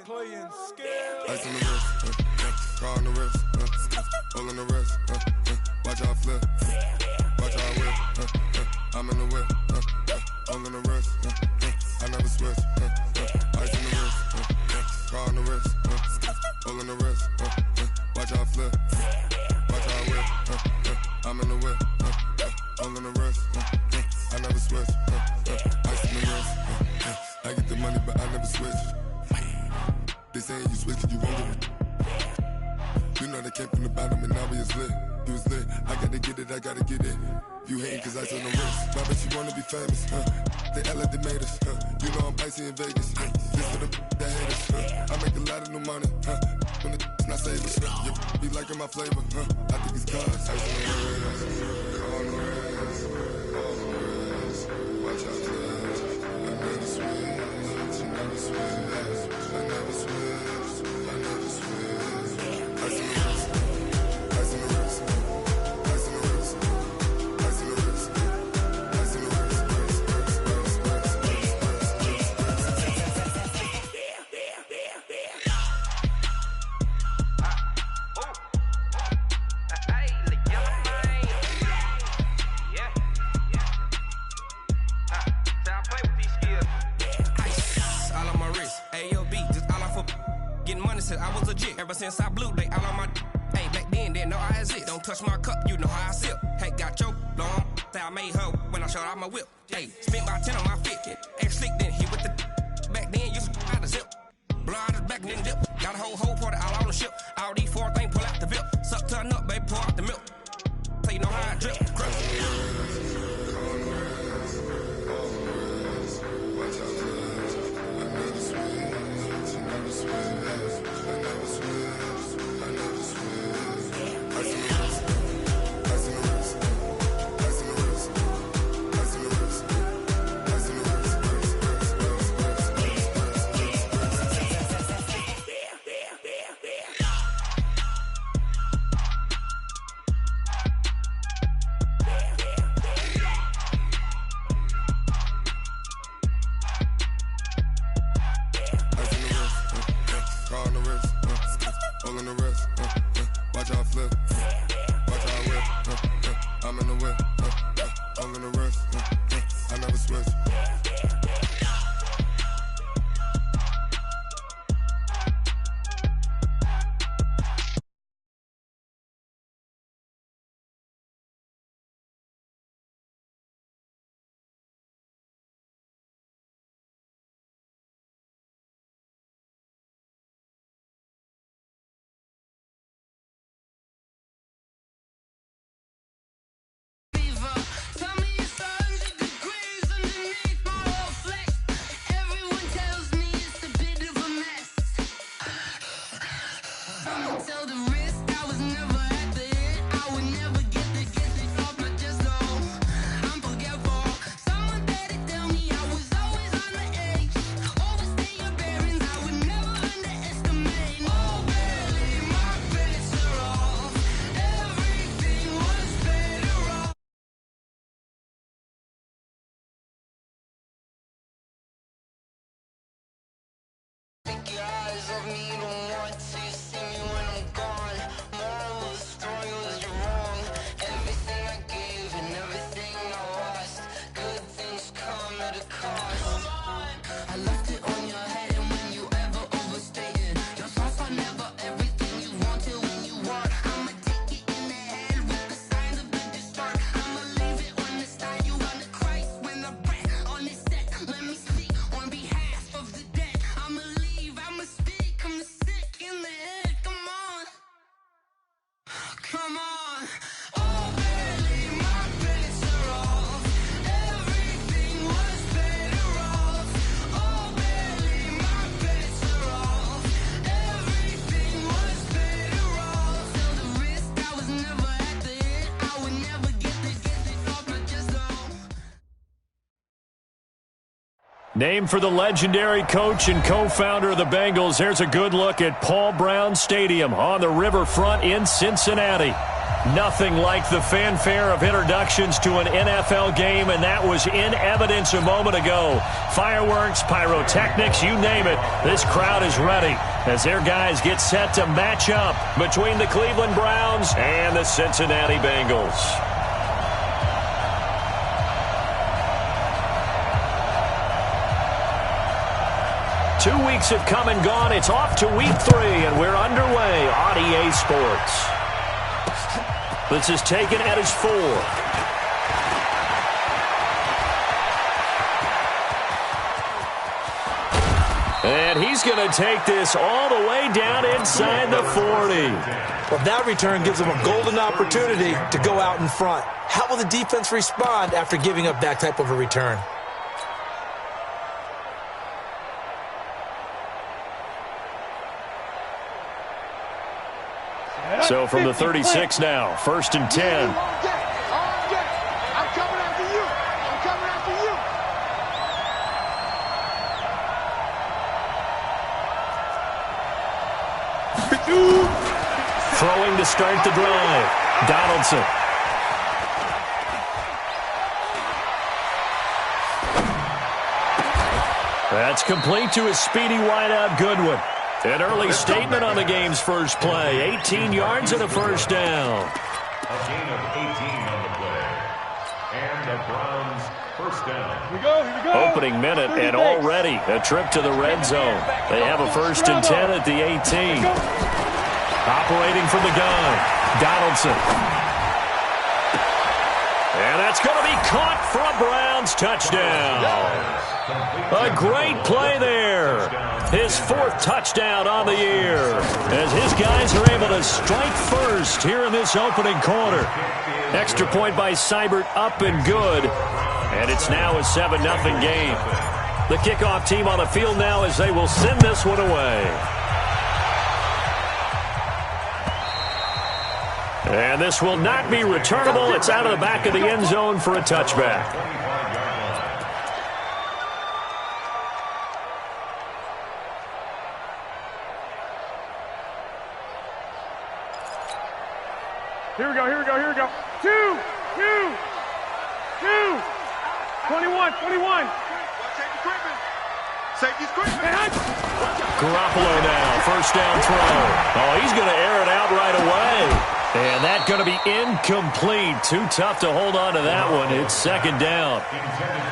playing skill. Ice on the wrist, car on the wrist, all on the wrist, watch how I flip, watch how I whip, I'm in the whip, all on the wrist, I never switch, ice on the wrist, car on the wrist, all on the wrist, watch how I flip, watch how I whip, I'm in the whip, all on the wrist, I never switch, ice on the wrist, I get the money but I never switch. They saying you switch and you won't get it. You know they came from the bottom and now we is lit. You was lit, I gotta get it, I gotta get it. You hating cause ice on the wrist. Why bet you wanna be famous, They act like they made us, You know I'm icy in Vegas, This for the that hate us, I make a lot of new money, When the not savers, You be liking my flavor, I think it's cause ice on the wrist, on the wrist, on the wrist. Watch out for this, I never switch, I never switch. I never switch, I never switch. Ice in the wrist, ice in the wrist, ice in the wrist, ice in the wrist, ice in the wrist, I was legit. Ever since I blew, they all on my hey, back then, didn't know I exist. Don't touch my cup, you know how I sip. Hey, got your long, say I made her when I showed out my whip. Hey, spent about 10 on my fit. Ex slick, then hit with the back then, used to out the zip. Blow out his back, then dip. Got a whole party all on the ship. All these 4 things, pull out the VIP. Suck, turn up, baby, pour out the milk. So you know how I drip. Crush. Named for the legendary coach and co-founder of the Bengals, here's a good look at Paul Brown Stadium on the riverfront in Cincinnati. Nothing like the fanfare of introductions to an NFL game, and that was in evidence a moment ago. Fireworks, pyrotechnics, you name it. This crowd is ready as their guys get set to match up between the Cleveland Browns and the Cincinnati Bengals. Two weeks have come and gone. It's off to week 3, and we're underway on EA Sports. This is taken at his 4. And he's going to take this all the way down inside the 40. Well, that return gives them a golden opportunity to go out in front. How will the defense respond after giving up that type of a return? So from the 36 now, 1st and 10. I'm coming after you. I'm coming after you. Throwing to start the drive. Donaldson. That's complete to his speedy wideout Goodwin. An early statement on the game's first play. 18 yards and a first down. A gain of 18 on the play. And the Browns first down. Here we go. Opening minute and already a trip to the red zone. They have a 1st and 10 at the 18. Operating from the gun. Donaldson. And that's going to be caught for a Browns touchdown. A great play there. His 4th touchdown on the year as his guys are able to strike first here in this opening quarter. Extra point by Seibert up and good. And it's now a 7-0 game. The kickoff team on the field now as they will send this one away. And this will not be returnable. It's out of the back of the end zone for a touchback. Here we go. 2. 21. Safety's creeping. Garoppolo now, 1st down throw. Oh, he's going to air it out right away. And that's going to be incomplete. Too tough to hold on to that one. It's 2nd down.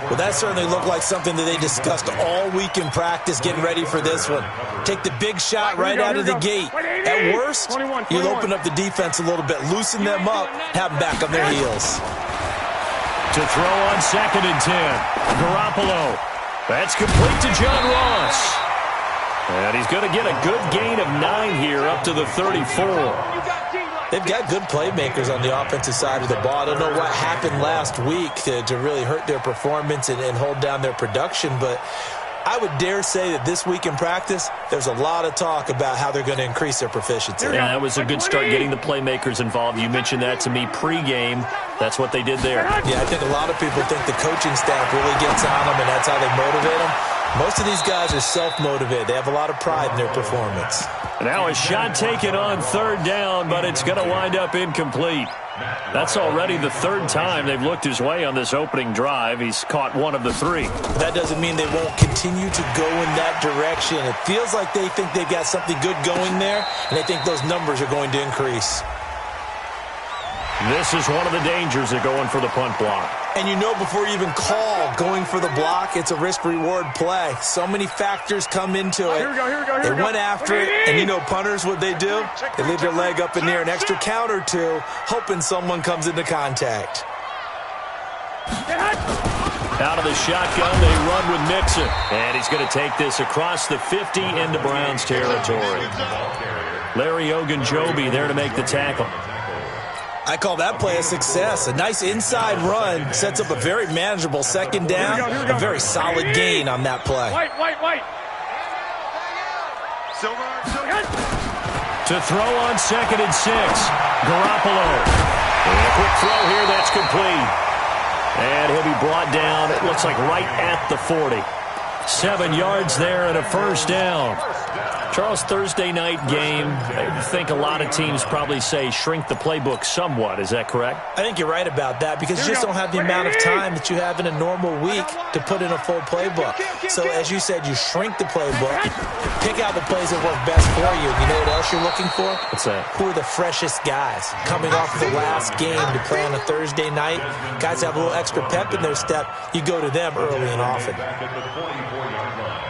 Well, that certainly looked like something that they discussed all week in practice, getting ready for this one. Take the big shot right out of the gate. At worst, you'll open up the defense a little bit, loosen them up, have them back on their heels. To throw on 2nd and 10. Garoppolo. That's complete to John Ross. And he's going to get a good gain of 9 here up to the 34. They've got good playmakers on the offensive side of the ball. I don't know what happened last week to really hurt their performance and hold down their production, but I would dare say that this week in practice, there's a lot of talk about how they're going to increase their proficiency. Yeah, that was a good start getting the playmakers involved. You mentioned that to me pregame. That's what they did there. Yeah, I think a lot of people think the coaching staff really gets on them, and that's how they motivate them. Most of these guys are self-motivated. They have a lot of pride in their performance. Now a shot taken on 3rd down, but it's going to wind up incomplete. That's already the 3rd time they've looked his way on this opening drive. He's caught 1 of the 3. That doesn't mean they won't continue to go in that direction. It feels like they think they've got something good going there, and they think those numbers are going to increase. This is one of the dangers of going for the punt block. And you know before you even call going for the block, it's a risk-reward play. So many factors come into it. Here we go. They went after it, and you know punters, what they do? They leave their leg up in the air an extra count or two, hoping someone comes into contact. Out of the shotgun, they run with Nixon. And he's going to take this across the 50 into Browns territory. Larry Ogunjobi there to make the tackle. I call that play a success. A nice inside run sets up a very manageable 2nd down. A very solid gain on that play. White. Silver. To throw on 2nd and 6. Garoppolo. And a quick throw here, that's complete. And he'll be brought down, it looks like right at the 40. 7 yards there and a first down. Charles, Thursday night game, I think a lot of teams probably say shrink the playbook somewhat. Is that correct? I think you're right about that because you just don't have the amount of time that you have in a normal week to put in a full playbook. So as you said, you shrink the playbook, pick out the plays that work best for you. And you know what else you're looking for? What's that? Who are the freshest guys coming off the last game to play on a Thursday night? Guys have a little extra pep in their step. You go to them early and often. Back at the 24-yard line.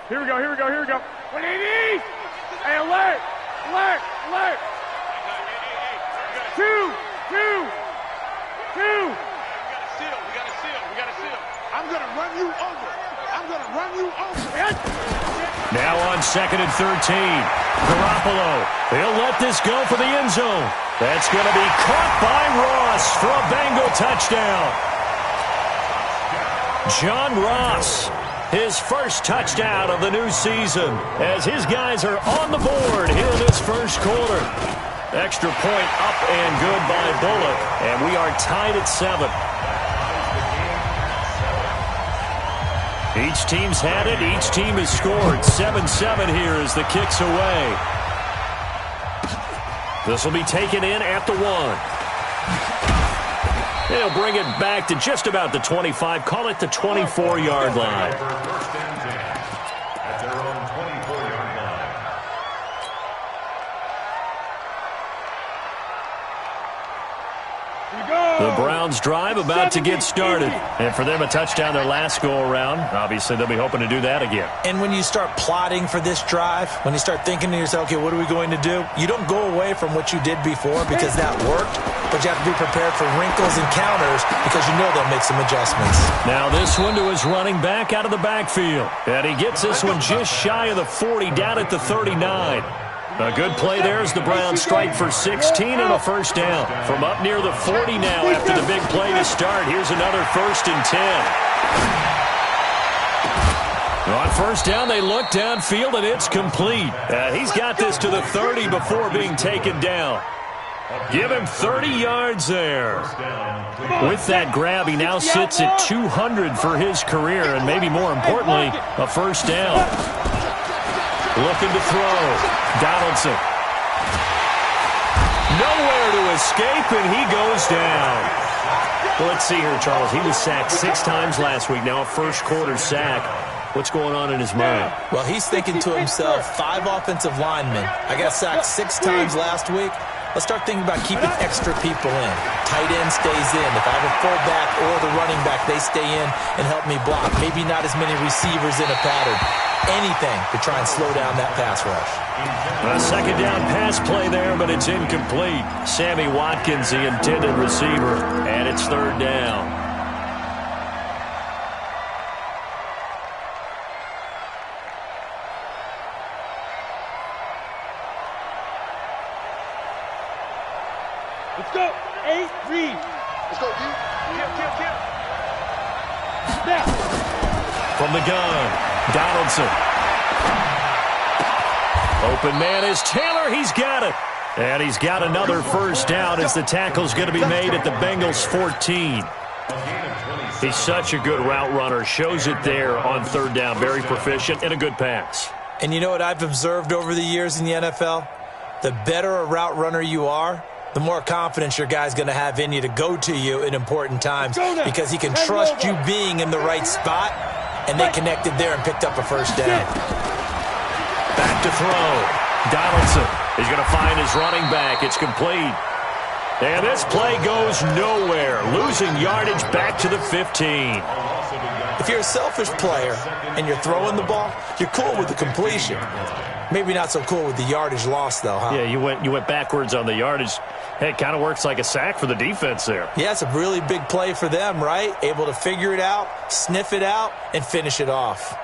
Here we go, here we go, here we go. 180! Hey, alert! Alert! Alert! 2! 2! 2! We got a seal. I'm going to run you over. Now on 2nd and 13. Garoppolo. He'll let this go for the end zone. That's going to be caught by Ross for a Bengal touchdown. John Ross, his first touchdown of the new season as his guys are on the board here in this first quarter. Extra point up and good by Bullock, and we are tied at 7. Each team's had it. Each team has scored. 7-7 here as the kick's away. This will be taken in at the 1. They'll bring it back to just about the 25. Call it the 24-yard line. First and 10 at their own 24-yard line. The Browns drive about to get started. And for them, a touchdown their last go-around. Obviously, they'll be hoping to do that again. And when you start plotting for this drive, when you start thinking to yourself, okay, what are we going to do? You don't go away from what you did before because that worked, but you have to be prepared for wrinkles and counters because you know they'll make some adjustments. Now this one to his running back out of the backfield. And he gets this one just shy of the 40, down at the 39. A good play there as the Browns strike for 16 and a first down. From up near the 40 now after the big play to start. Here's another 1st and 10. On first down, they look downfield, and it's complete. He's got this to the 30 before being taken down. Give him 30 yards there. With that grab, he now sits at 200 for his career, and maybe more importantly, a first down. Looking to throw. Donaldson. Nowhere to escape, and he goes down. Well, let's see here, Charles. He was sacked 6 times last week. Now a first-quarter sack. What's going on in his mind? Well, he's thinking to himself, 5 offensive linemen. I got sacked 6 times last week. Let's start thinking about keeping extra people in. Tight end stays in. If I have a fullback or the running back, they stay in and help me block. Maybe not as many receivers in a pattern. Anything to try and slow down that pass rush. A second down pass play there, but it's incomplete. Sammy Watkins, the intended receiver, and it's 3rd down. Let's go. 8, read. Let's go, D. Kill. Snap. From the gun, Donaldson. Open man is Taylor. He's got it. And he's got another first down as the tackle's going to be made at the Bengals' 14. He's such a good route runner. Shows it there on 3rd down. Very proficient and a good pass. And you know what I've observed over the years in the NFL? The better a route runner you are, the more confidence your guy's going to have in you to go to you in important times because he can trust you being in the right spot, and they connected there and picked up a first down. Back to throw. Donaldson is going to find his running back. It's complete. And this play goes nowhere. Losing yardage back to the 15. If you're a selfish player and you're throwing the ball, you're cool with the completion. Maybe not so cool with the yardage loss, though, huh? Yeah, you went backwards on the yardage. Hey, it kind of works like a sack for the defense there. Yeah, it's a really big play for them, right? Able to figure it out, sniff it out, and finish it off.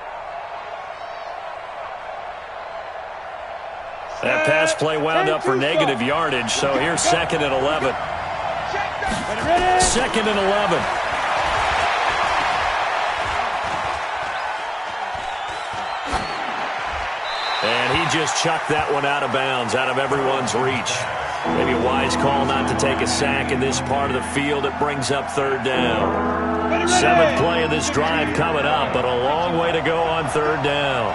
That pass play wound up for negative yardage, so here's 2nd and 11. 2nd and 11. And he just chucked that one out of bounds, out of everyone's reach. Maybe a wise call not to take a sack in this part of the field. It brings up third down. Seventh play of this drive coming up, but a long way to go on third down.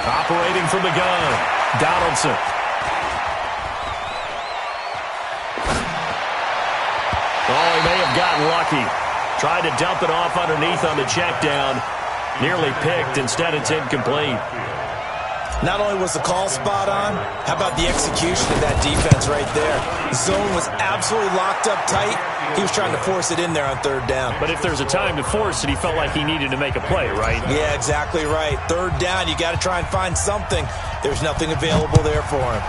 Operating from the gun, Donaldson. Oh, he may have gotten lucky. Tried to dump it off underneath on the check down. Nearly picked. Instead, it's incomplete. Not only was the call spot on, how about the execution of that defense right there? The zone was absolutely locked up tight. He was trying to force it in there on third down. But if there's a time to force it, he felt like he needed to make a play, right? Yeah, exactly right. Third down, you got to try and find something. There's nothing available there for him.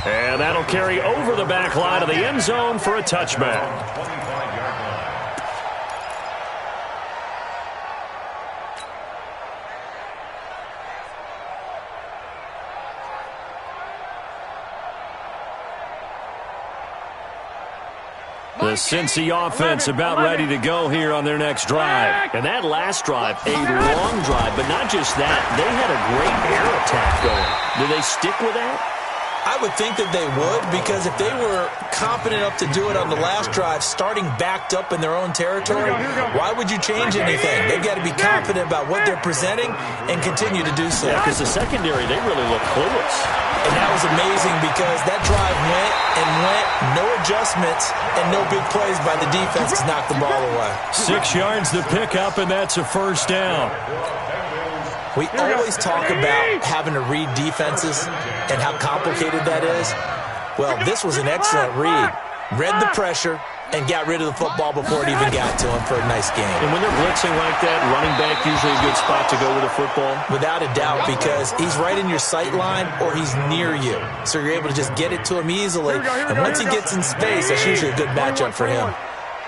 And that'll carry over the back line of the end zone for a touchback. The Cincy offense about ready to go here on their next drive. And that last drive, a long drive, but not just that. They had a great air attack going. Do they stick with that? I would think that they would, because if they were confident enough to do it on the last drive, starting backed up in their own territory, why would you change anything? They've got to be confident about what they're presenting and continue to do so. Yeah, because the secondary, they really look clueless. And that was amazing because that drive went and went, no adjustments, and no big plays by the defense to knock the ball away. 6 yards to pick up, and that's a first down. We always talk about having to read defenses and how complicated that is. Well, this was an excellent read. Read the pressure and got rid of the football before it even got to him for a nice game. And when they're blitzing like that, running back usually a good spot to go with the football? Without a doubt, because he's right in your sight line or he's near you. So you're able to just get it to him easily. And once he gets in space, that's usually a good matchup for him.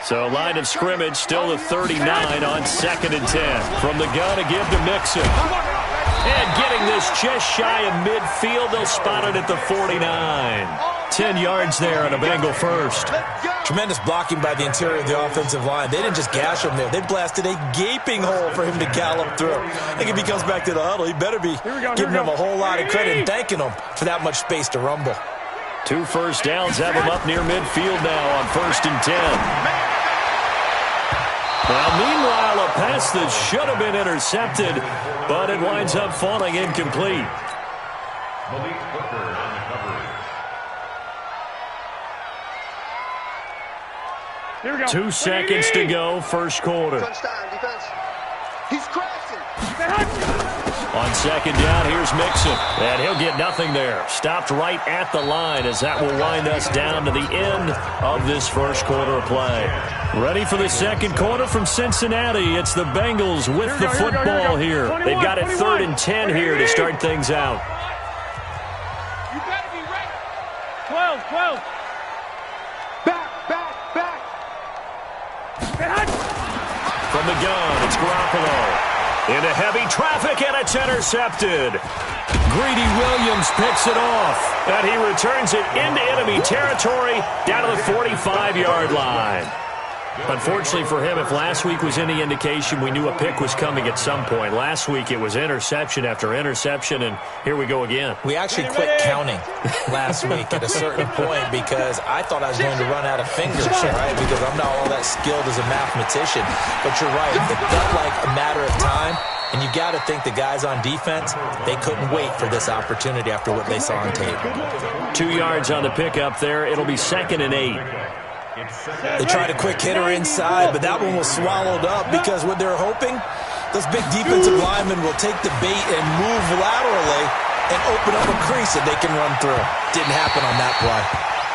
So line of scrimmage still at 39 on 2nd and 10. From the gun, a give to Mixon. And getting this just shy of midfield, they'll spot it at the 49. 10 yards there and a Bengal first. Tremendous blocking by the interior of the offensive line. They didn't just gash him there. They blasted a gaping hole for him to gallop through. I think if he comes back to the huddle, he better be giving him a whole lot of credit and thanking him for that much space to rumble. 2 first downs have him up near midfield now on 1st and 10. Now, meanwhile, a pass that should have been intercepted, but it winds up falling incomplete. 2 seconds to go, first quarter. He's crashing. On 2nd down, here's Mixon. And he'll get nothing there. Stopped right at the line as that will wind us down to the end of this first quarter of play. Ready for the second quarter from Cincinnati. It's the Bengals with the football here. They've got it 3rd and 10 here to start things out. You better be ready. 12. Back. From the gun, it's Garoppolo. Into heavy traffic, and it's intercepted. Greedy Williams picks it off, and he returns it into enemy territory down to the 45-yard line. Unfortunately for him, if last week was any indication, we knew a pick was coming at some point. Last week it was interception after interception, and here we go again. We actually quit counting last week at a certain point because I thought I was going to run out of fingers, right? Because I'm not all that skilled as a mathematician. But you're right, it felt like a matter of time. And you got to think the guys on defense, they couldn't wait for this opportunity after what they saw on tape. 2 yards on the pickup there. It'll be 2nd and 8. They tried a quick hitter inside, but that one was swallowed up because what they're hoping, those big defensive linemen will take the bait and move laterally and open up a crease that they can run through. Didn't happen on that play.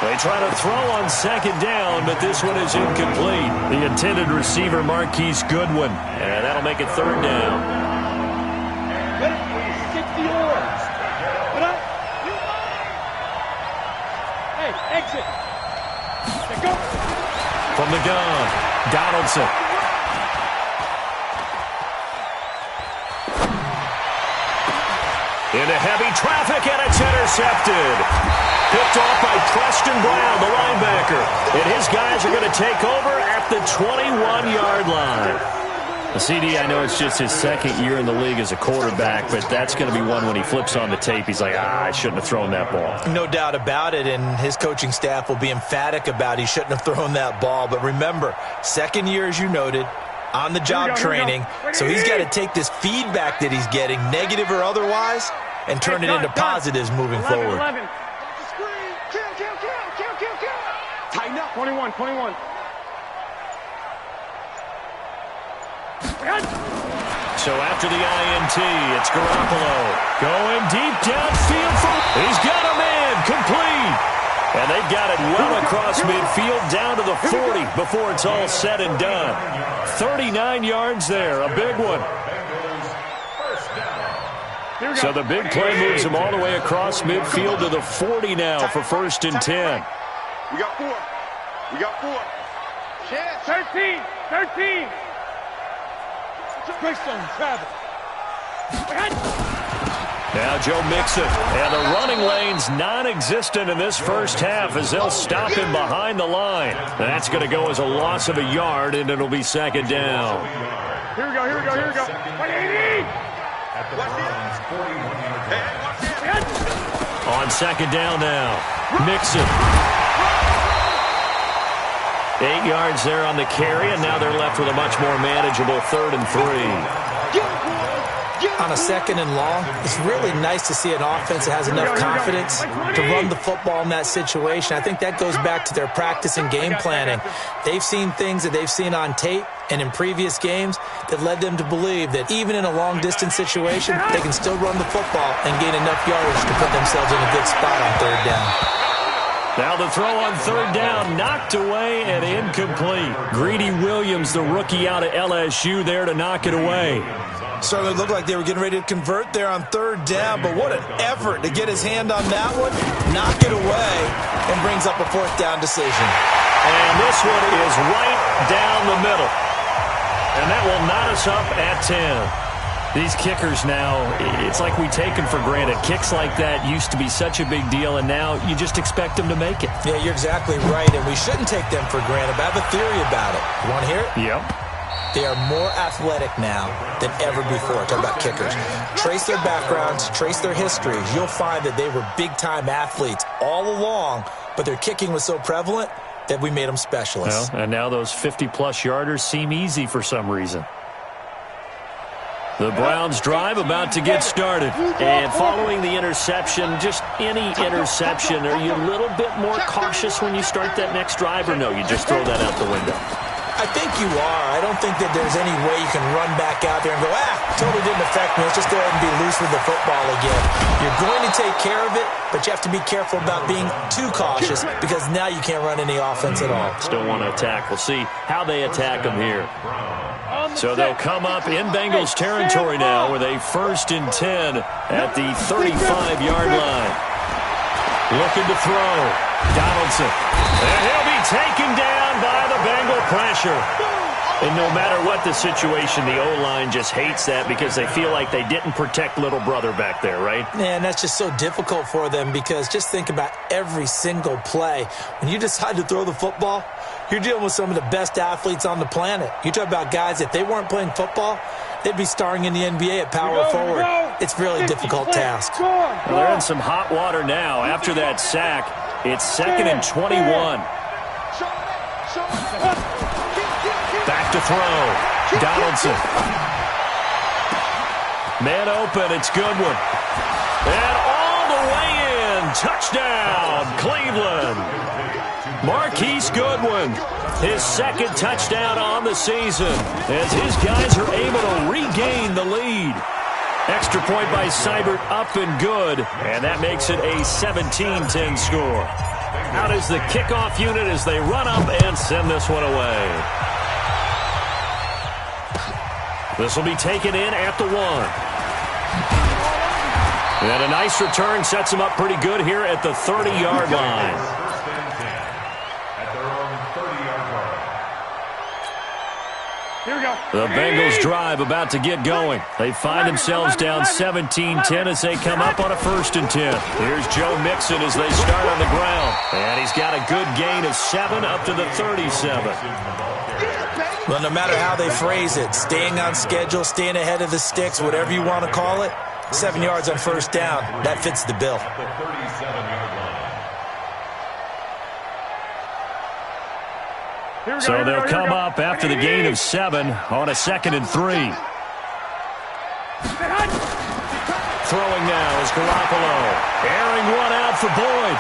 They try to throw on 2nd down, but this one is incomplete. The intended receiver, Marquise Goodwin, and that'll make it 3rd down. Exit. Go. From the gun, Donaldson. Into heavy traffic, and it's intercepted. Picked off by Preston Brown, the linebacker. And his guys are going to take over at the 21-yard line. CD, I know it's just his second year in the league as a quarterback, but that's going to be one when he flips on the tape. He's like, I shouldn't have thrown that ball. No doubt about it, and his coaching staff will be emphatic about he shouldn't have thrown that ball. But remember, second year, as you noted, on-the-job training, so he's got to take this feedback that he's getting, negative or otherwise, and turn it into positives moving forward. 11. Tighten up. 21. So after the INT, it's Garoppolo going deep downfield. He's got a man complete. And they've got it well across midfield down to the 40 before it's all said and done. 39 yards there, a big one. So the big play moves him all the way across midfield to the 40 now for 1st and 10. We got 4. 13. Greystone, Travis. Now Joe Mixon, and the running lane's non-existent in this first half as they'll stop him behind the line. That's going to go as a loss of a yard, and it'll be 2nd down. Here we go. 180. On 2nd down now, Mixon. 8 yards there on the carry, and now they're left with a much more manageable 3rd and 3. On a 2nd and long, it's really nice to see an offense that has enough confidence to run the football in that situation. I think that goes back to their practice and game planning. They've seen things that they've seen on tape and in previous games that led them to believe that even in a long-distance situation, they can still run the football and gain enough yardage to put themselves in a good spot on 3rd down. Now the throw on 3rd down, knocked away and incomplete. Greedy Williams, the rookie out of LSU, there to knock it away. Certainly looked like they were getting ready to convert there on 3rd down, but what an effort to get his hand on that one, knock it away, and brings up a 4th down decision. And this one is right down the middle. And that will knot us up at 10. These kickers now, it's like we take them for granted. Kicks like that used to be such a big deal, and now you just expect them to make it. Yeah, you're exactly right, and we shouldn't take them for granted, but I have a theory about it. You want to hear it? Yep. They are more athletic now than ever before. Talk about kickers. Trace their backgrounds, trace their histories. You'll find that they were big-time athletes all along, but their kicking was so prevalent that we made them specialists. Well, and now those 50-plus yarders seem easy for some reason. The Browns drive about to get started. And following the interception, just any interception, are you a little bit more cautious when you start that next drive, or no, you just throw that out the window? I think you are. I don't think that there's any way you can run back out there and go, totally didn't affect me. Let's just go ahead and be loose with the football again. You're going to take care of it, but you have to be careful about being too cautious because now you can't run any offense at all. Still want to attack. We'll see how they attack them here. So they'll come up in Bengals territory now with a 1st and 10 at the 35-yard line. Looking to throw. Donaldson. And he'll be taken down by the Bengal pressure. And no matter what the situation, the O-line just hates that because they feel like they didn't protect little brother back there, right? Man, that's just so difficult for them because just think about every single play. When you decide to throw the football, you're dealing with some of the best athletes on the planet. You talk about guys, if they weren't playing football, they'd be starring in the NBA at power forward. It's really a difficult task. Well, they're in some hot water now. After that sack, it's 2nd and 21. Back to throw. Donaldson. Man open. It's Goodwin. And all the way in. Touchdown, Cleveland. Marquise Goodwin. His 2nd touchdown on the season as his guys are able to regain the lead. Extra point by Seibert, up and good. And that makes it a 17-10 score. Out is the kickoff unit as they run up and send this one away. This will be taken in at the 1. And a nice return sets them up pretty good here at the 30-yard line. Here we go. The Bengals drive about to get going. They find themselves down 17-10 as they come up on a 1st and 10. Here's Joe Mixon as they start on the ground. And he's got a good gain of 7 up to the 37. Well, no matter how they phrase it, staying on schedule, staying ahead of the sticks, whatever you want to call it, 7 yards on first down, that fits the bill. At the 37-yard line. So they'll come up after the gain of 7 on a 2nd and 3. Throwing now is Garoppolo. Airing one out for Boyd.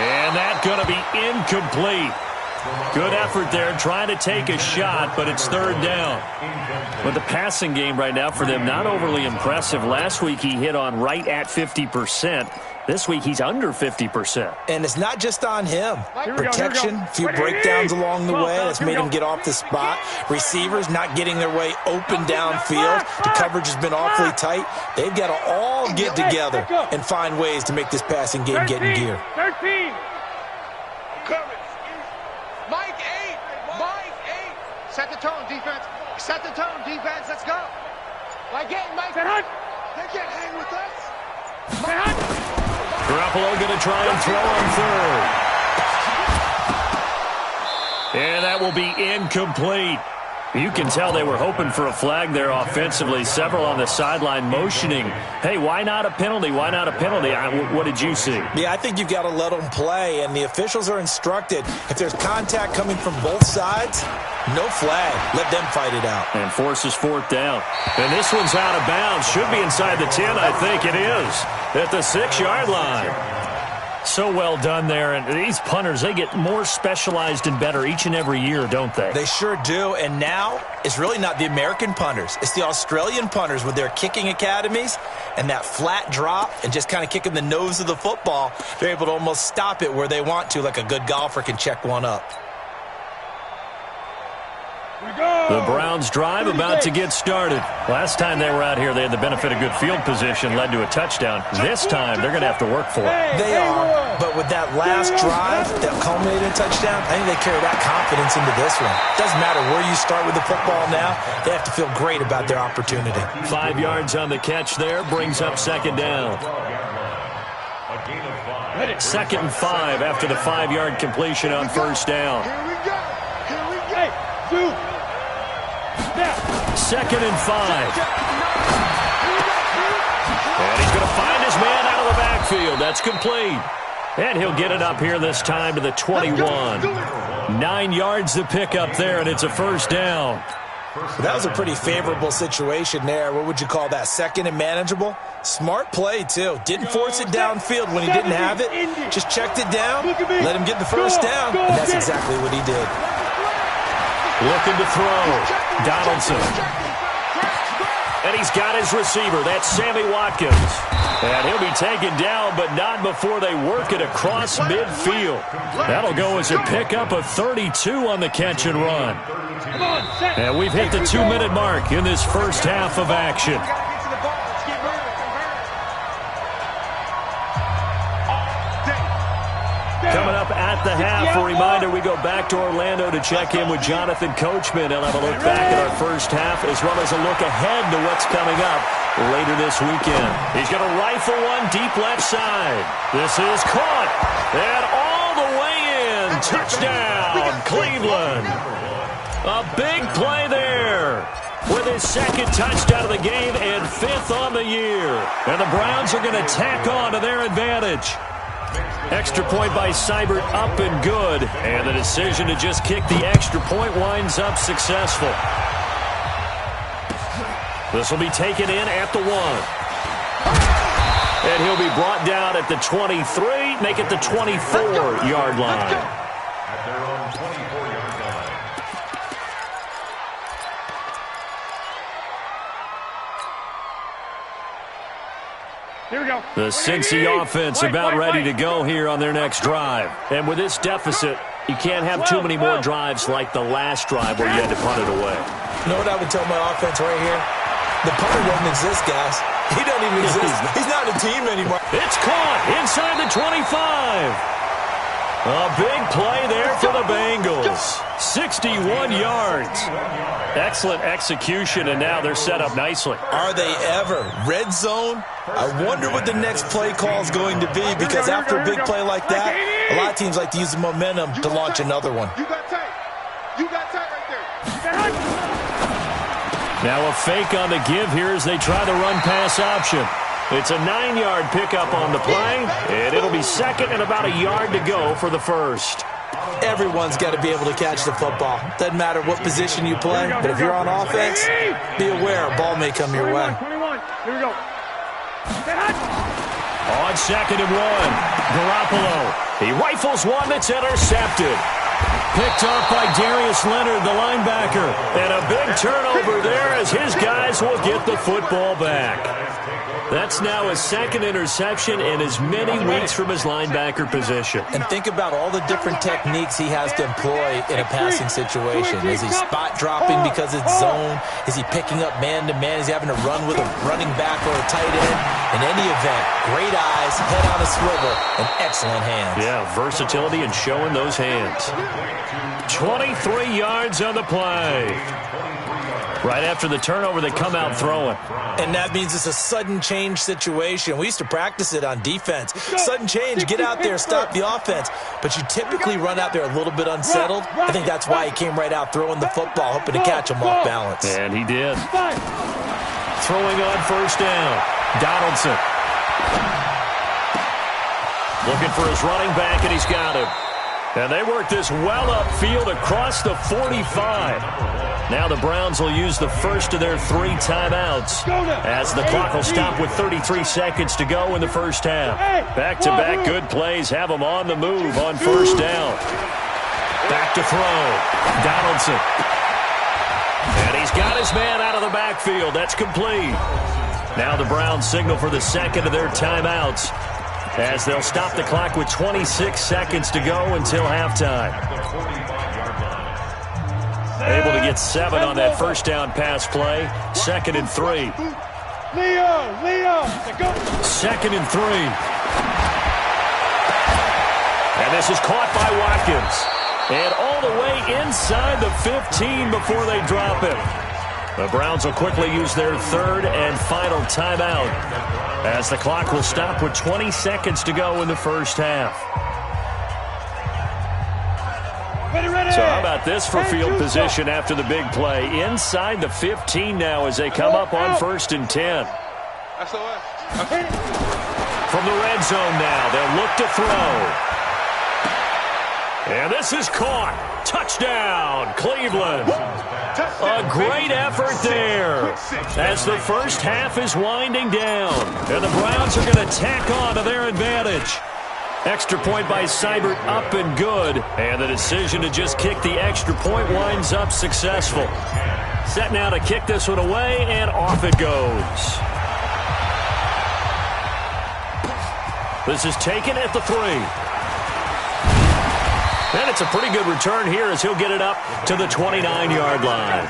And that's going to be incomplete. Good effort there, trying to take a shot, but it's 3rd down. But the passing game right now for them, not overly impressive. Last week he hit on right at 50%. This week he's under 50%. And it's not just on him. Protection, a few breakdowns along the way. That's made him get off the spot. Receivers not getting their way open downfield. The coverage has been awfully tight. They've got to all get together and find ways to make this passing game get in gear. 13. Mike 8. Mike 8. Set the tone, defense. Set the tone, defense. Let's go. Mike 8. Mike. They can't hang with us. Garoppolo going to try and throw on 3rd. And that will be incomplete. You can tell they were hoping for a flag there offensively. Several on the sideline motioning, hey, why not a penalty? Why not a penalty? What did you see? Yeah, I think you've got to let them play, and the officials are instructed. If there's contact coming from both sides, no flag. Let them fight it out. And forces 4th down. And this one's out of bounds. Should be inside the 10, I think it is. At the 6-yard line. So well done there. And these punters, they get more specialized and better each and every year, don't they? They sure do. And now it's really not the American punters. It's the Australian punters with their kicking academies and that flat drop and just kind of kicking the nose of the football. They're able to almost stop it where they want to, like a good golfer can check one up. The Browns drive about to get started. Last time they were out here, they had the benefit of good field position, led to a touchdown. This time, they're going to have to work for it. They are, but with that last drive that culminated in a touchdown, I think they carry that confidence into this one. Doesn't matter where you start with the football now, they have to feel great about their opportunity. 5 yards on the catch there, brings up 2nd down. 2nd and 5 after the 5-yard completion on 1st down. Here we go. Here we go. Hey, dude. 2nd and 5. And he's going to find his man out of the backfield. That's complete. And he'll get it up here this time to the 21. 9 yards to pick up there, and it's a 1st down. That was a pretty favorable situation there. What would you call that? 2nd and manageable? Smart play, too. Didn't force it downfield when he didn't have it. Just checked it down, let him get the 1st down, and that's exactly what he did. Looking to throw. Donaldson. And he's got his receiver. That's Sammy Watkins. And he'll be taken down, but not before they work it across midfield. That'll go as a pickup of 32 on the catch and run. And we've hit the 2-minute mark in this first half of action. Coming up at the half, a reminder, we go back to Orlando to check in with Jonathan Coachman. He'll have a look back at our first half as well as a look ahead to what's coming up later this weekend. He's going to rifle one deep left side. This is caught. And all the way in. Touchdown, Cleveland. A big play there with his 2nd touchdown of the game and 5th on the year. And the Browns are going to tack on to their advantage. Extra point by Seibert, up and good. And the decision to just kick the extra point winds up successful. This will be taken in at the 1. And he'll be brought down at the 23, make it the 24-yard line. At their own 24-yard line. Here we go. The Cincy offense about ready to go here on their next drive. And with this deficit, you can't have too many more drives like the last drive where you had to punt it away. You know what I would tell my offense right here? The punter doesn't exist, guys. He doesn't even exist. He's not a team anymore. It's caught inside the 25. A big play there for the Bengals. 61 yards. Excellent execution, and now they're set up nicely. Are they ever? Red zone? I wonder what the next play call is going to be, because after a big play like that, a lot of teams like to use the momentum to launch another one. You got tight. You got tight right there. Now a fake on the give here as they try the run-pass option. It's a 9-yard pickup on the play, and it'll be second and about a yard to go for the first. Everyone's got to be able to catch the football. Doesn't matter what position you play, but if you're on offense, be aware a ball may come your way. 21. Here we go. On second and 1, Garoppolo. He rifles one that's intercepted. Picked off by Darius Leonard, the linebacker. And a big turnover there as his guys will get the football back. That's now his second interception in as many weeks from his linebacker position. And think about all the different techniques he has to employ in a passing situation. Is he spot dropping because it's zone? Is he picking up man-to-man? Is he having to run with a running back or a tight end? In any event, great eyes, head on a swivel, and excellent hands. Yeah, versatility and showing those hands. 23 yards on the play. Right after the turnover, they come out throwing. And that means it's a sudden change situation. We used to practice it on defense. Sudden change, get out there, stop the offense. But you typically run out there a little bit unsettled. I think that's why he came right out throwing the football, hoping to catch him off balance. And he did. Throwing on first down, Donaldson. Looking for his running back, and he's got him. And they work this well upfield across the 45. Now the Browns will use the first of their 3 timeouts as the clock will stop with 33 seconds to go in the first half. Back-to-back good plays have them on the move on first down. Back to throw. Donaldson. And he's got his man out of the backfield. That's complete. Now the Browns signal for the second of their timeouts, as they'll stop the clock with 26 seconds to go until halftime. Able to get 7 on that first down pass play. Second and 3. Leo, go. Second and 3. And this is caught by Watkins. And all the way inside the 15 before they drop him. The Browns will quickly use their third and final timeout, as the clock will stop with 20 seconds to go in the first half. Ready. So how about this for field position after the big play? Inside the 15 now as they come up on first and 10. From the red zone now, they'll look to throw. And this is caught. Touchdown, Cleveland. A great effort there as the first half is winding down. And the Browns are going to tack on to their advantage. Extra point by Seibert, up and good. And the decision to just kick the extra point winds up successful. Set now to kick this one away, and off it goes. This is taken at the 3. And it's a pretty good return here as he'll get it up to the 29-yard line.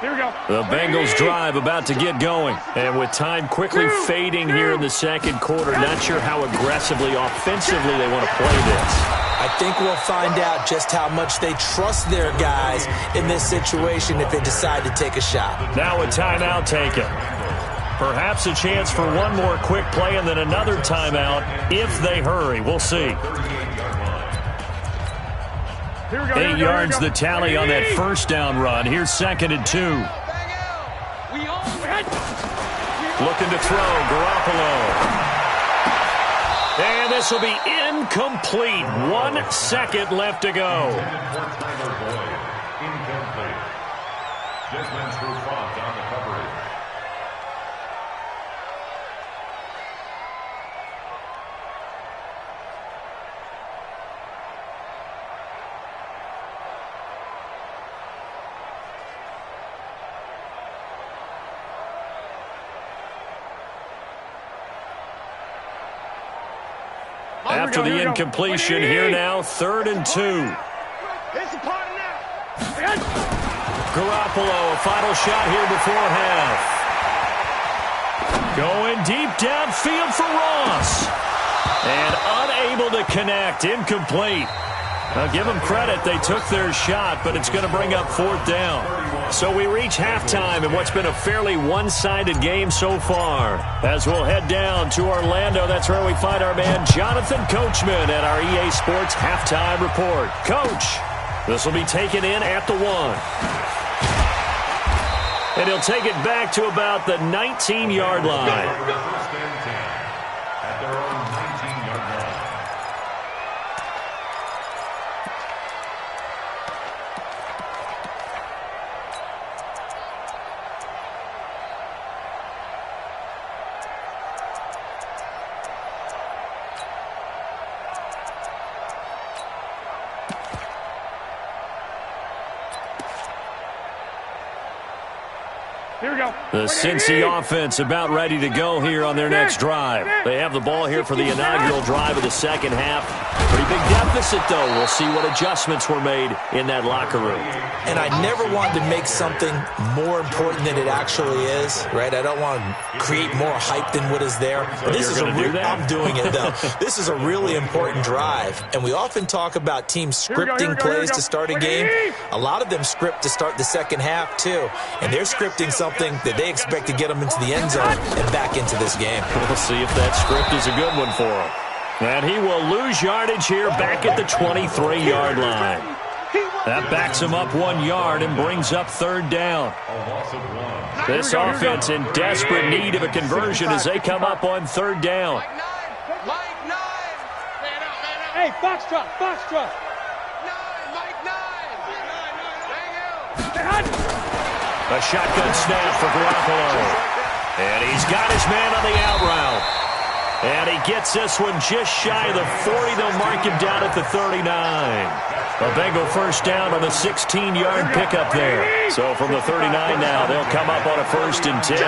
Here we go. The Bengals drive about to get going. And with time quickly fading here in the second quarter, not sure how aggressively, offensively they want to play this. I think we'll find out just how much they trust their guys in this situation if they decide to take a shot. Now a timeout taken. Perhaps a chance for one more quick play and then another timeout if they hurry. We'll see. 8 yards the tally on that first down run. Here's second and 2. Looking to throw, Garoppolo. And this will be incomplete. 1 second left to go. Incomplete. Desmond Trufant on the coverage. After the incompletion, here now, 3rd and 2. Garoppolo, a final shot here before half. Going deep downfield for Ross. And unable to connect, incomplete. Now give them credit, they took their shot, but it's going to bring up 4th down. So we reach halftime in what's been a fairly one-sided game so far. As we'll head down to Orlando, that's where we find our man Jonathan Coachman at our EA Sports Halftime Report. Coach. This will be taken in at the 1. And he'll take it back to about the 19-yard line. First and 10 at their own 19-yard line. Here we go. The Cincy offense about ready to go here on their next drive. They have the ball here for the inaugural drive of the second half. Pretty big deficit, though. We'll see what adjustments were made in that locker room. And I never wanted to make something more important than it actually is, right? I don't want to create more hype than what is there. But this is I'm doing it, though. This is a really important drive. And we often talk about teams scripting plays to start a game. A lot of them script to start the second half, too. And they're scripting something that they expect to get them into the end zone and back into this game. We'll see if that script is a good one for him. And he will lose yardage here back at the 23-yard line. That backs him up 1 yard and brings up third down. This offense in desperate need of a conversion as they come up on third down. Hey, Foxtrot, Foxtrot. A shotgun snap for Garoppolo. And he's got his man on the out route. And he gets this one just shy of the 40. They'll mark him down at the 39. A Bengal first down on the 16-yard pickup there. So from the 39 now, they'll come up on a 1st and 10.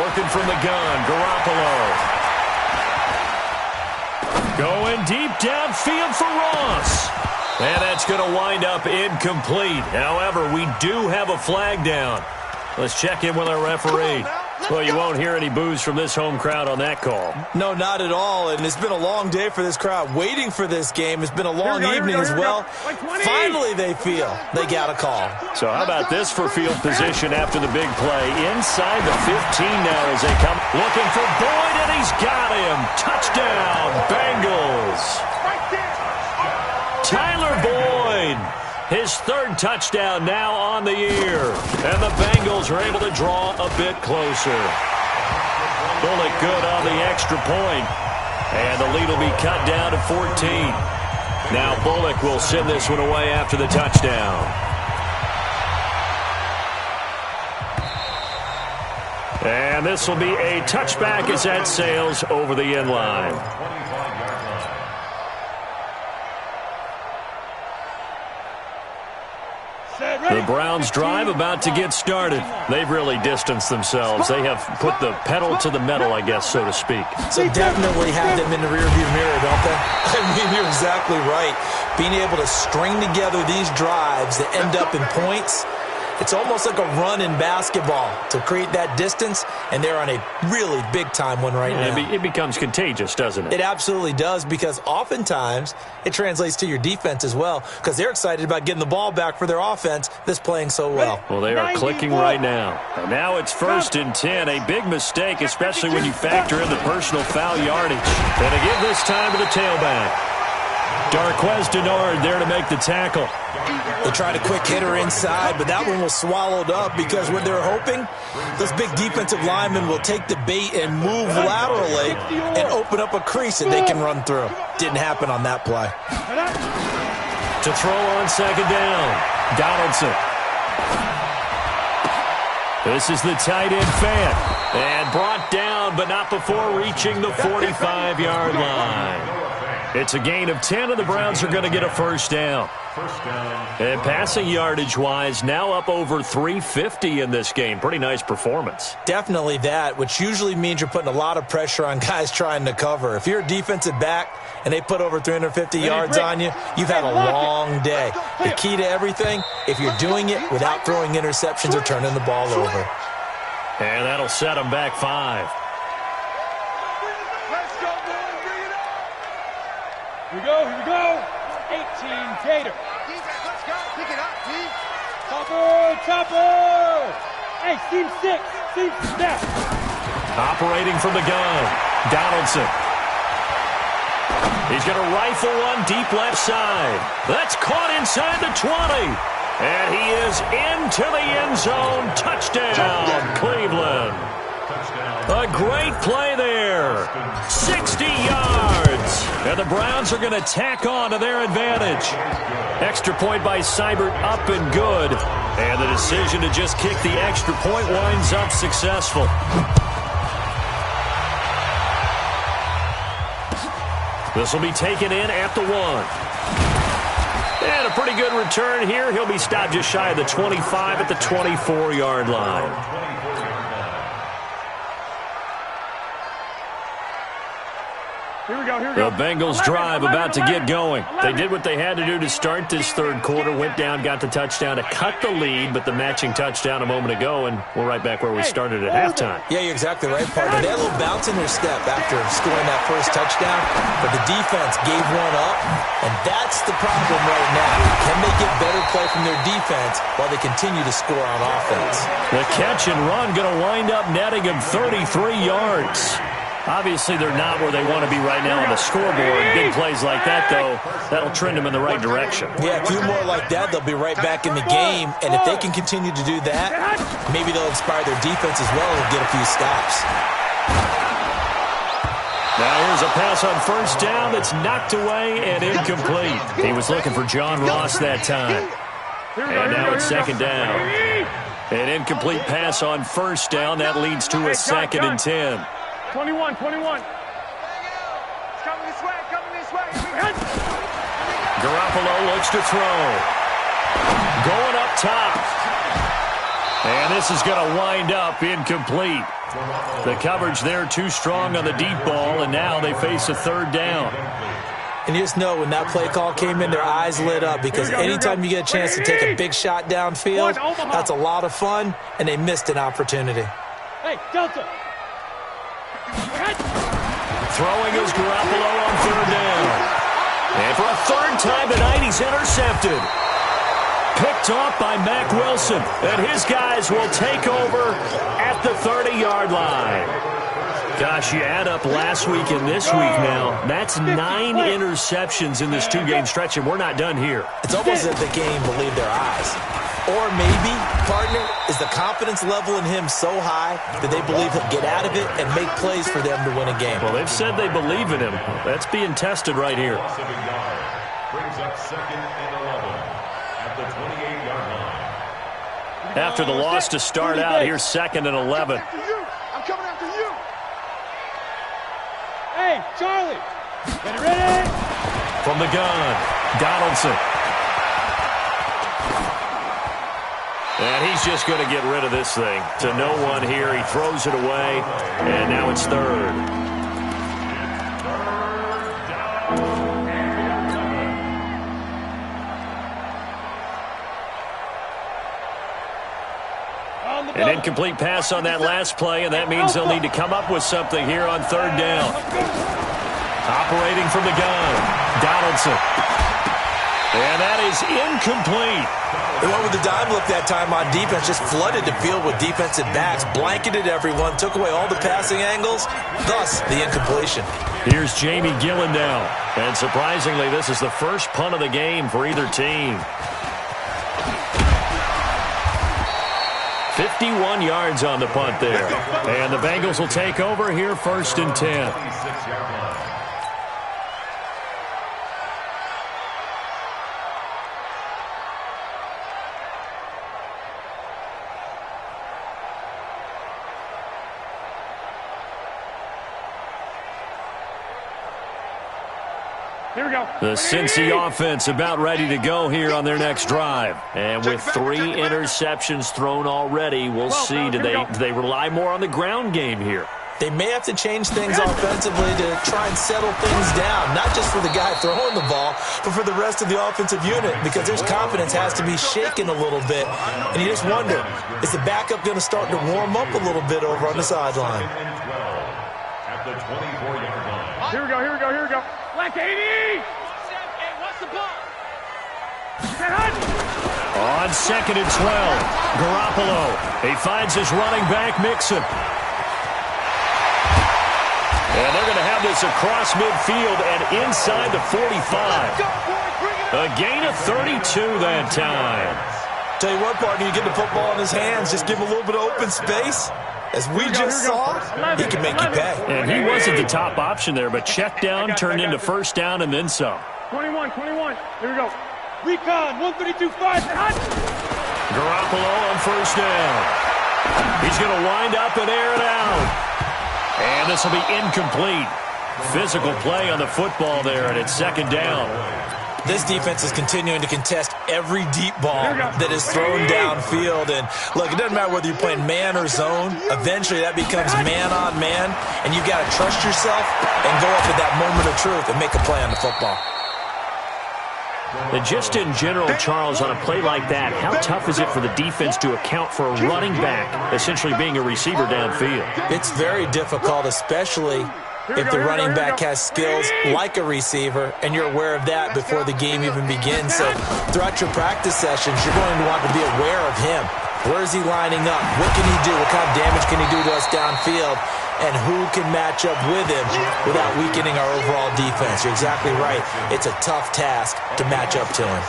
Working from the gun, Garoppolo. Going deep downfield for Ross. And that's going to wind up incomplete. However, we do have a flag down. Let's check in with our referee. Well, you won't hear any boos from this home crowd on that call. No, not at all. And it's been a long day for this crowd waiting for this game. It's been a long evening as well. Finally, they feel they got a call. So how about this for field position after the big play? Inside the 15 now as they come. Looking for Boyd, and he's got him. Touchdown, Bengals. Tyler Boyd, his 3rd touchdown now on the year. And the Bengals are able to draw a bit closer. Bullock good on the extra point. And the lead will be cut down to 14. Now Bullock will send this one away after the touchdown. And this will be a touchback as that sails over the end line. The Browns drive about to get started. They've really distanced themselves. They have put the pedal to the metal, I guess, so to speak. So definitely have them in the rearview mirror, don't they? I mean, you're exactly right. Being able to string together these drives that end up in points, it's almost like a run in basketball to create that distance, and they're on a really big-time one right now. It becomes contagious, doesn't it? It absolutely does, because oftentimes it translates to your defense as well, because they're excited about getting the ball back for their offense that's playing so well. Well, they are clicking right now. And now it's 1st and 10, a big mistake, especially when you factor in the personal foul yardage. And to give this time to the tailback. Darquez Denard there to make the tackle. They tried a quick hitter inside, but that one was swallowed up because what they're hoping, this big defensive lineman will take the bait and move laterally and open up a crease that they can run through. Didn't happen on that play. To throw on 2nd down, Donaldson. This is the tight end fan. And brought down, but not before reaching the 45-yard line. It's a gain of 10, and the Browns are going to get a 1st down. And passing yardage-wise, now up over 350 in this game. Pretty nice performance. Definitely that, which usually means you're putting a lot of pressure on guys trying to cover. If you're a defensive back and they put over 350 yards on you, you've had a long day. The key to everything, if you're doing it without throwing interceptions or turning the ball over. And that'll set them back 5. Here we go. 18, Gator. Defense, let's go. Pick it up, D. Chopper. Hey, seam 6. Seam step. Operating from the gun, Donaldson. He's going to rifle one deep left side. That's caught inside the 20. And he is into the end zone. Touchdown, Cleveland. A great play there. 60 yards. And the Browns are going to tack on to their advantage. Extra point by Seibert, up and good. And the decision to just kick the extra point winds up successful. This will be taken in at the 1. And a pretty good return here. He'll be stopped just shy of the 25 at the 24-yard line. Here we go, here we go. The Bengals drive about to get going. They did what they had to do to start this third quarter, went down, got the touchdown to cut the lead, but the matching touchdown a moment ago, and we're right back where we started at halftime. Yeah, you're exactly right, partner. They had a little bounce in their step after scoring that first touchdown, but the defense gave one up, and that's the problem right now. Can they get better play from their defense while they continue to score on offense? The catch and run going to wind up netting him 33 yards. Obviously, they're not where they want to be right now on the scoreboard. Big plays like that, though, that'll trend them in the right direction. Yeah, a few more like that, they'll be right back in the game. And if they can continue to do that, maybe they'll inspire their defense as well and get a few stops. Now here's a pass on first down that's knocked away and incomplete. He was looking for John Ross that time. And now it's second down. An incomplete pass on first down. That leads to a 2nd and 10. 21. It's coming this way, Garoppolo looks to throw. Going up top. And this is going to wind up incomplete. The coverage there too strong on the deep ball, and now they face a third down. And you just know when that play call came in, their eyes lit up because anytime you get a chance to take a big shot downfield, that's a lot of fun, and they missed an opportunity. Hey, Delta. Throwing is Garoppolo on third down. And for a third time tonight, he's intercepted. Picked off by Mack Wilson. And his guys will take over at the 30-yard line. Gosh, you add up last week and this week now. That's 9 interceptions in this two-game stretch, and we're not done here. It's almost as if the game believed their eyes. Or maybe, partner, is the confidence level in him so high that they believe he'll get out of it and make plays for them to win a game. Well, they've said they believe in him. That's being tested right here. Brings up 2nd and 11 at the 28-yard line. After the loss to start out, here's 2nd and 11. I'm coming after you. Hey, Charlie. Get ready. From the gun, Donaldson. And he's just going to get rid of this thing. To no one here. He throws it away, and now it's third. An incomplete pass on that last play, and that means they'll need to come up with something here on third down. Operating from the gun, Donaldson. And that is incomplete. They went with the dime look that time on defense, just flooded the field with defensive backs, blanketed everyone, took away all the passing angles, thus the incompletion. Here's Jamie Gillen now. And surprisingly, this is the first punt of the game for either team. 51 yards on the punt there. And the Bengals will take over here 1st and 10. Here we go. The Cincy offense about ready to go here on their next drive. And with 3 interceptions thrown already, we'll see. Do they rely more on the ground game here? They may have to change things offensively to try and settle things down, not just for the guy throwing the ball, but for the rest of the offensive unit, because their confidence has to be shaken a little bit. And you just wonder, is the backup going to start to warm up a little bit over on the sideline? At the 24-yard line. Here we go, here we go, here we go. Left 80! What's the ball? On 2nd and 12, Garoppolo. He finds his running back, Mixon. And they're going to have this across midfield and inside the 45. A gain of 32 that time. Tell you what, partner, you get the football in his hands, just give him a little bit of open space. As we just saw, he can make you pay. And he wasn't the top option there, but check down turned into first down and then some. 21. Here we go. Recon, 132.5. Garoppolo on first down. He's going to wind up and air it out. And this will be incomplete. Physical play on the football there, and it's second down. This defense is continuing to contest every deep ball that is thrown downfield. And, look, it doesn't matter whether you're playing man or zone. Eventually that becomes man-on-man, and you've got to trust yourself and go up at that moment of truth and make a play on the football. And just in general, Charles, on a play like that, how tough is it for the defense to account for a running back essentially being a receiver downfield? It's very difficult, especially if the running back has skills like a receiver, and you're aware of that before the game even begins. So throughout your practice sessions, you're going to want to be aware of him. Where is he lining up? What can he do? What kind of damage can he do to us downfield? And who can match up with him without weakening our overall defense? You're exactly right. It's a tough task to match up to him.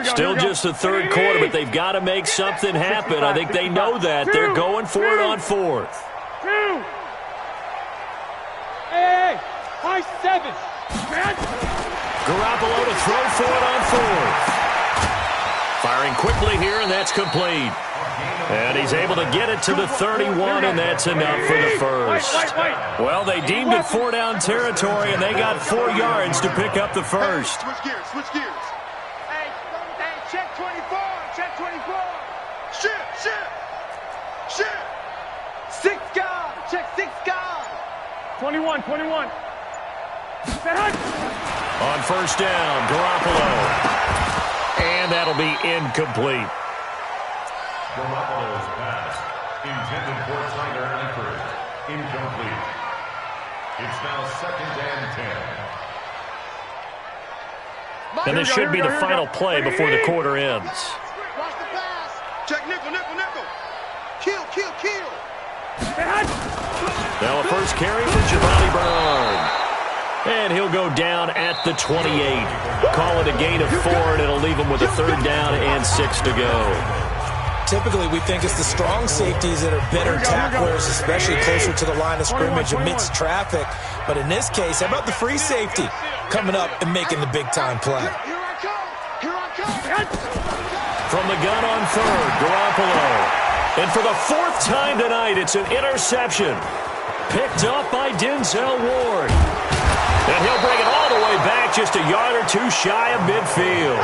Still just the third quarter, but they've got to make something happen. I think they know that. They're going for it on fourth. Hey, high 7. Garoppolo to throw for it on fourth. Firing quickly here, and that's complete. And he's able to get it to the 31, and that's enough for the first. Well, they deemed it 4-down territory, and they got 4 yards to pick up the first. Switch gears. Hey, check 24. Shit. 6 guard. Check 6 guard. 21. On first down, Garoppolo. And that'll be incomplete. Garoppolo's pass, intended for Tyler Eifert, incomplete. It's now 2nd and 10. And this should be the final play before the quarter ends. Watch the pass. Check nickel. Kill. Now a first carry for Giovanni Bernard. And he'll go down at the 28. Call it a gain of 4, and it'll leave him with a third down and 6 to go. Typically, we think it's the strong safeties that are better tacklers, especially closer to the line of scrimmage amidst traffic. But in this case, how about the free safety coming up and making the big-time play? Here I come. From the gun on third, Garoppolo. And for the 4th time tonight, it's an interception. Picked up by Denzel Ward. And he'll bring it all the way back just a yard or 2 shy of midfield.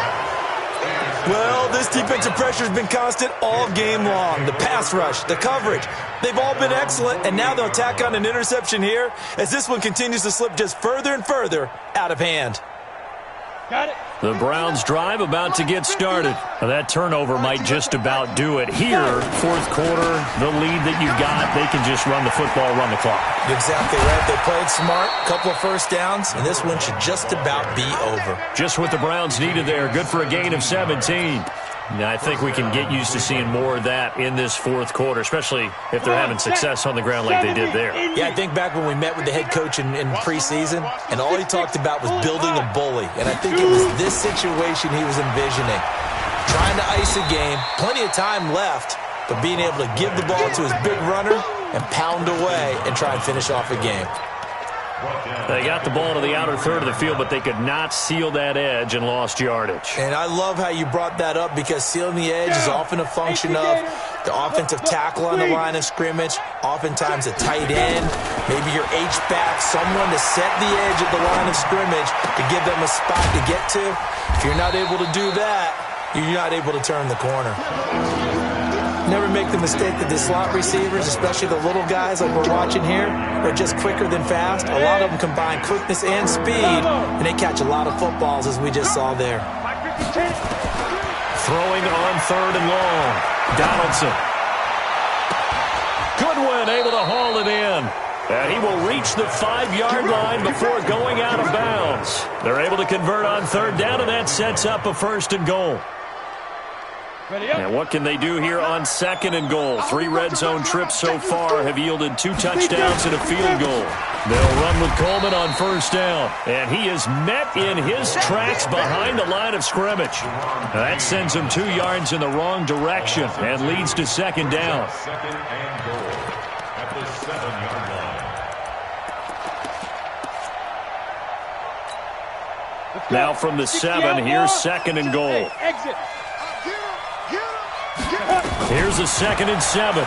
Well, this defensive pressure has been constant all game long. The pass rush, the coverage, they've all been excellent, and now they'll tack on an interception here as this one continues to slip just further and further out of hand. Got it. The Browns drive about to get started. Now, that turnover might just about do it. Here, 4th quarter, the lead that you've got, they can just run the football, run the clock. Exactly right. They played smart, couple of first downs, and this one should just about be over. Just what the Browns needed there. Good for a gain of 17. Now, I think we can get used to seeing more of that in this 4th quarter, especially if they're having success on the ground like they did there. Yeah, I think back when we met with the head coach in preseason, and all he talked about was building a bully. And I think it was this situation he was envisioning. Trying to ice a game, plenty of time left, but being able to give the ball to his big runner and pound away and try and finish off a game. They got the ball to the outer third of the field, but they could not seal that edge and lost yardage. And I love how you brought that up because sealing the edge is often a function of the offensive tackle on the line of scrimmage, oftentimes a tight end, maybe your H-back, someone to set the edge at the line of scrimmage to give them a spot to get to. If you're not able to do that, you're not able to turn the corner. Never make the mistake that the slot receivers, especially the little guys like we're watching here, are just quicker than fast. A lot of them combine quickness and speed, and they catch a lot of footballs, as we just saw there. Throwing on 3rd and long. Donaldson. Goodwin able to haul it in. And he will reach the 5-yard line before going out of bounds. They're able to convert on 3rd down, and that sets up a 1st and goal. And what can they do here on 2nd and goal? 3 red zone trips so far have yielded 2 touchdowns and a field goal. They'll run with Coleman on 1st down. And he is met in his tracks behind the line of scrimmage. That sends him 2 yards in the wrong direction and leads to 2nd down. 2nd and goal at the 7-yard line. Now from the 7, here's 2nd and goal. Exit. Here's a 2nd and 7.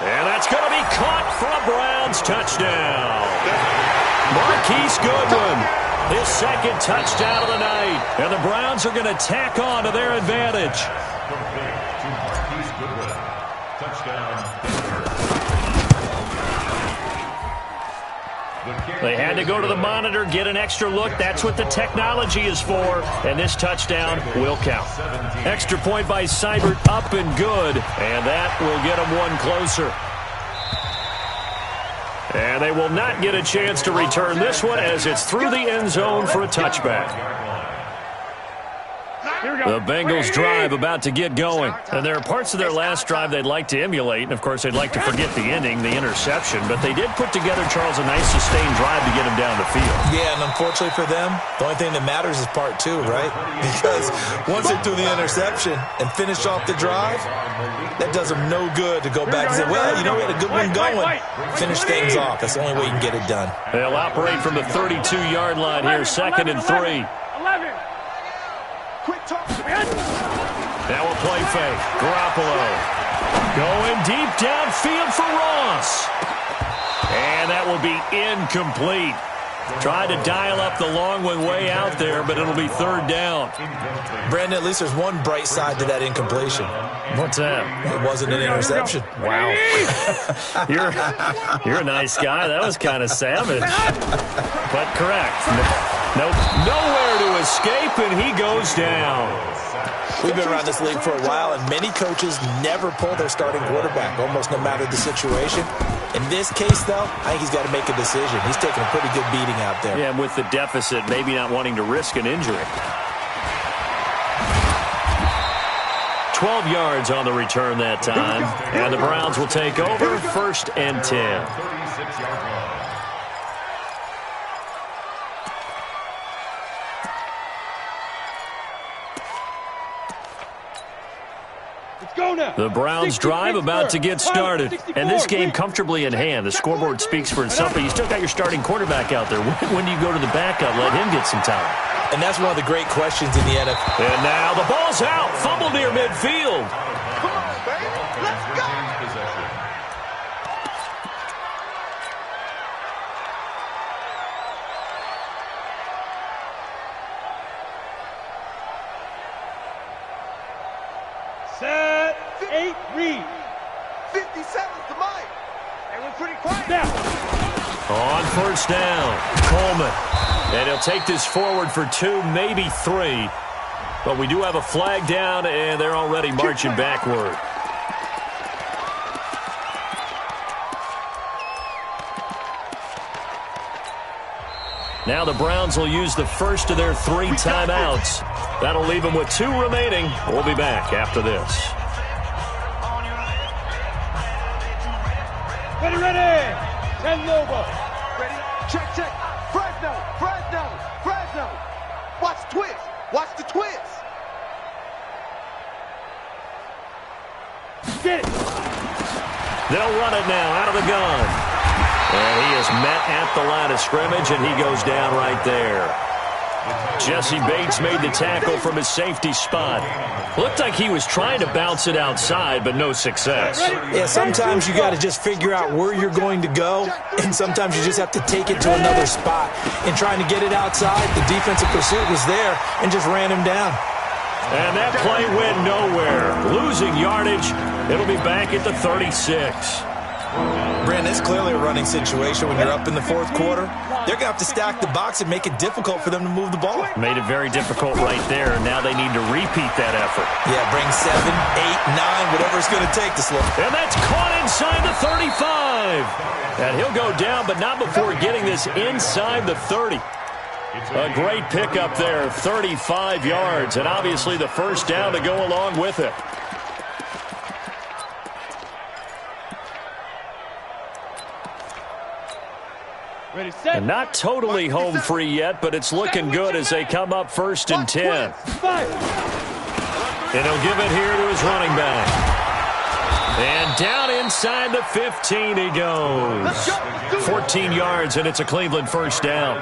And that's going to be caught for a Browns touchdown. Marquise Goodwin, his 2nd touchdown of the night. And the Browns are going to tack on to their advantage. Complete to Marquise Goodwin. Touchdown. They had to go to the monitor, get an extra look. That's what the technology is for. And this touchdown will count. Extra point by Seibert, up and good. And that will get them 1 closer. And they will not get a chance to return this one as it's through the end zone for a touchback. The Bengals drive about to get going. And there are parts of their last drive they'd like to emulate. And, of course, they'd like to forget the ending, the interception. But they did put together, Charles, a nice sustained drive to get him down the field. Yeah, and unfortunately for them, the only thing that matters is part 2, right? Because once they do the interception and finish off the drive, that does them no good to go back and say, well, you know, we had a good one going. Finish things off. That's the only way you can get it done. They'll operate from the 32-yard line here, 2nd and 3. 11. Quick talk. Now a play fake. Garoppolo going deep downfield for Ross. And that will be incomplete. Tried to dial up the long one way out there, but it'll be 3rd down. Brandon, at least there's one bright side to that incompletion. What's that? It wasn't an interception. Wow. You're a nice guy. That was kind of savage. But correct. Nope. Nowhere to escape, and he goes down. We've been around this league for a while, and many coaches never pull their starting quarterback, almost no matter the situation. In this case, though, I think he's got to make a decision. He's taking a pretty good beating out there. Yeah, and with the deficit, maybe not wanting to risk an injury. 12 yards on the return that time, and the Browns will take over 1st and 10. 36-yard line. The Browns drive about to get started. And this game comfortably in hand. The scoreboard speaks for itself, but you still got your starting quarterback out there. When do you go to the backup? Let him get some time. And that's one of the great questions in the NFL. And now the ball's out. Fumble near midfield. Come on, baby. Let's go. Set, 8, read. 57's the mic. They were pretty quiet. Now. On 1st down, Coleman. And he'll take this forward for 2, maybe 3. But we do have a flag down, and they're already marching backward. Now the Browns will use the first of their 3 timeouts. That'll leave them with 2 remaining. We'll be back after this. Ready. Send over. Ready? Check. Fresno. Watch the twist. Watch the twist. Get it. They'll run it now out of the gun. And he is met at the line of scrimmage, and he goes down right there. Jesse Bates made the tackle from his safety spot. Looked like he was trying to bounce it outside, but no success. Yeah, sometimes you got to just figure out where you're going to go, and sometimes you just have to take it to another spot. In trying to get it outside, the defensive pursuit was there and just ran him down. And that play went nowhere. Losing yardage. It'll be back at the 36. Brandon, it's clearly a running situation when you're up in the 4th quarter. They're going to have to stack the box and make it difficult for them to move the ball. Made it very difficult right there. Now they need to repeat that effort. Yeah, bring 7, 8, 9, whatever it's going to take to slow. And that's caught inside the 35. And he'll go down, but not before getting this inside the 30. A great pickup there, 35 yards, and obviously the first down to go along with it. Ready, set. And not totally home free yet, but it's looking good as they come up 1st and 10. And he'll give it here to his running back. And down inside the 15 he goes. 14 yards, and it's a Cleveland first down.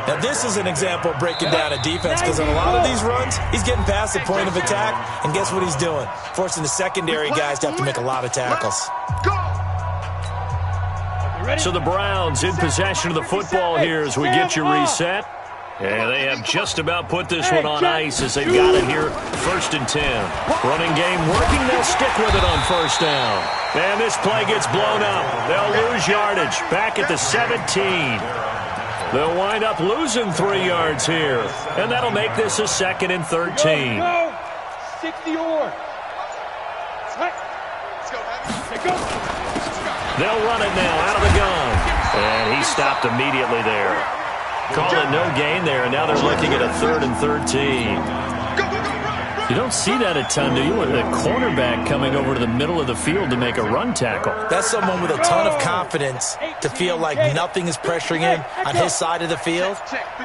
Now, this is an example of breaking down a defense, because on a lot of these runs, he's getting past the point of attack, and guess what he's doing? Forcing the secondary guys to have to make a lot of tackles. So the Browns in possession of the football here as we get you reset. And they have just about put this one on ice as they've got it here, 1st and 10. Running game working, they'll stick with it on 1st down. And this play gets blown up. They'll lose yardage back at the 17. They'll wind up losing 3 yards here. And that'll make this a 2nd and 13. Go. 60 or. Let's go. They'll run it now out of the gun. And he stopped immediately there. Call it no gain there, and now they're looking at a 3rd and 13. You don't see that a ton, do you? With a cornerback coming over to the middle of the field to make a run tackle. That's someone with a ton of confidence to feel like nothing is pressuring him on his side of the field.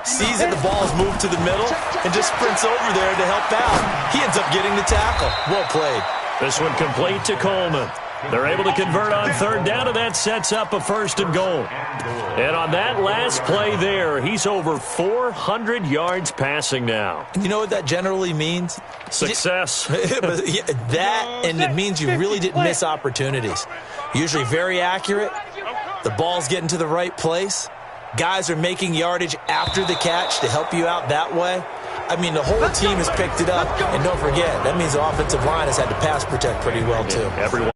Sees that the ball is moved to the middle and just sprints over there to help out. He ends up getting the tackle. Well played. This one complete to Coleman. They're able to convert on 3rd down, and that sets up a 1st and goal. And on that last play there, he's over 400 yards passing now. You know what that generally means? Success. That, and it means you really didn't miss opportunities. Usually very accurate. The ball's getting to the right place. Guys are making yardage after the catch to help you out that way. I mean, the whole team has picked it up. And don't forget, that means the offensive line has had to pass protect pretty well, too. Everyone.